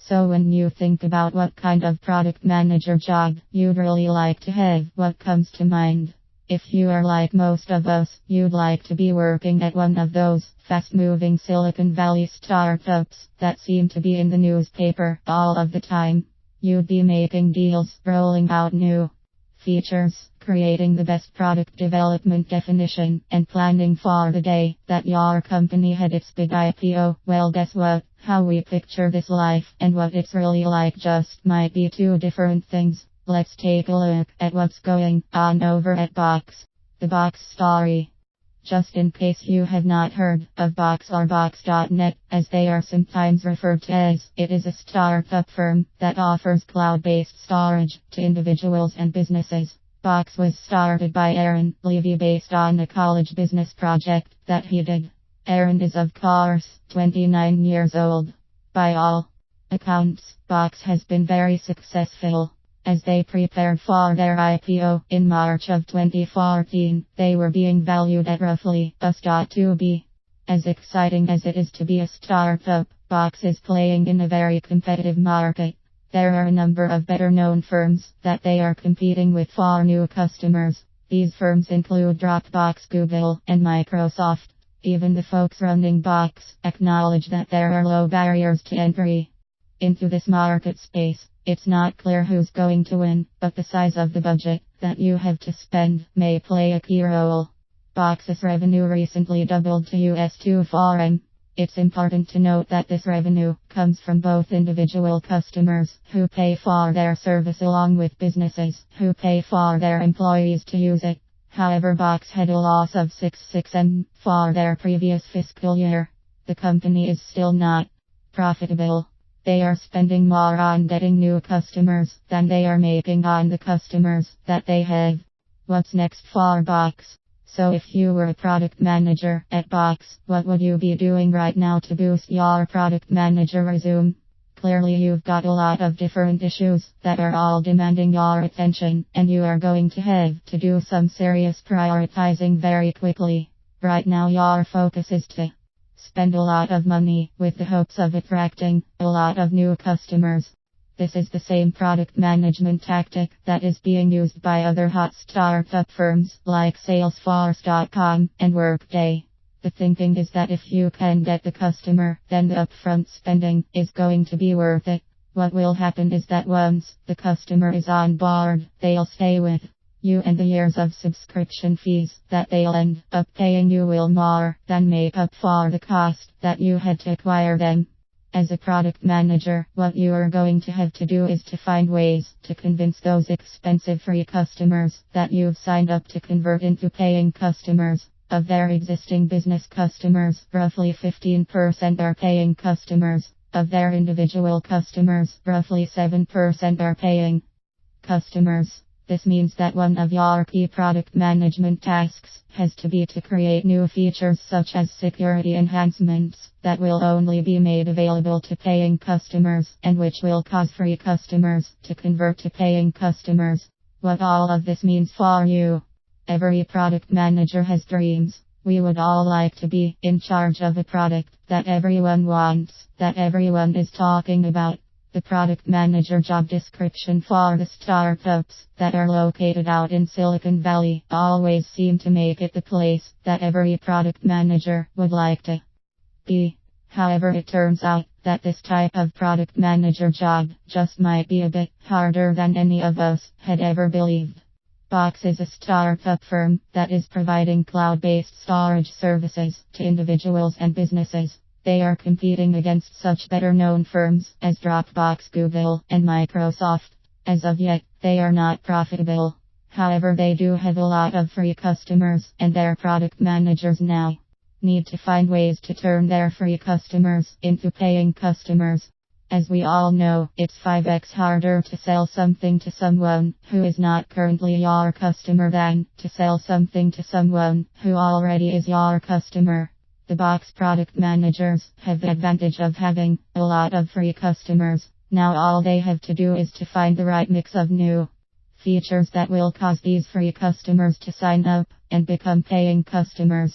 So when you think about what kind of product manager job you'd really like to have, what comes to mind? If you are like most of us, you'd like to be working at one of those fast-moving Silicon Valley startups that seem to be in the newspaper all of the time. You'd be making deals, rolling out new features, creating the best product development definition, and planning for the day that your company had its big IPO. Well, guess what? How we picture this life and what it's really like just might be two different things. Let's take a look at what's going on over at Box. The Box story. Just in case you have not heard of Box or Box.net, as they are sometimes referred to as, it is a startup firm that offers cloud-based storage to individuals and businesses. Box was started by Aaron Levy based on a college business project that he did. Aaron is of course 29 years old. By all accounts, Box has been very successful. As they prepared for their IPO in March of 2014, they were being valued at roughly $2 As exciting as it is to be a startup, Box is playing in a very competitive market. There are a number of better-known firms that they are competing with for new customers. These firms include Dropbox, Google, and Microsoft. Even the folks running Box acknowledge that there are low barriers to entry into this market space. It's not clear who's going to win, but the size of the budget that you have to spend may play a key role. Box's revenue recently doubled to $2 million. It's important to note that this revenue comes from both individual customers who pay for their service along with businesses who pay for their employees to use it. However, Box had a loss of $6.6 million for their previous fiscal year. The company is still not profitable. They are spending more on getting new customers than they are making on the customers that they have. What's next for Box? So if you were a product manager at Box, what would you be doing right now to boost your product manager resume? Clearly you've got a lot of different issues that are all demanding your attention, and you are going to have to do some serious prioritizing very quickly. Right now your focus is to spend a lot of money with the hopes of attracting a lot of new customers. This is the same product management tactic that is being used by other hot startup firms like Salesforce.com and Workday. The thinking is that if you can get the customer, then the upfront spending is going to be worth it. What will happen is that once the customer is on board, they'll stay with you, and the years of subscription fees that they'll end up paying you will more than make up for the cost that you had to acquire them. As a product manager, what you are going to have to do is to find ways to convince those expensive free customers that you've signed up to convert into paying customers. Of their existing business customers, roughly 15% are paying customers. Of their individual customers, roughly 7% are paying customers. This means that one of your key product management tasks has to be to create new features such as security enhancements that will only be made available to paying customers and which will cause free customers to convert to paying customers. What all of this means for you. Every product manager has dreams. We would all like to be in charge of a product that everyone wants, that everyone is talking about. The product manager job description for the startups that are located out in Silicon Valley always seem to make it the place that every product manager would like to be. However, it turns out that this type of product manager job just might be a bit harder than any of us had ever believed. Box is a startup firm that is providing cloud-based storage services to individuals and businesses. They are competing against such better-known firms as Dropbox, Google, and Microsoft. As of yet, they are not profitable. However, they do have a lot of free customers, and their product managers now need to find ways to turn their free customers into paying customers. As we all know, it's 5x harder to sell something to someone who is not currently your customer than to sell something to someone who already is your customer. The Box product managers have the advantage of having a lot of free customers. Now all they have to do is to find the right mix of new features that will cause these free customers to sign up and become paying customers.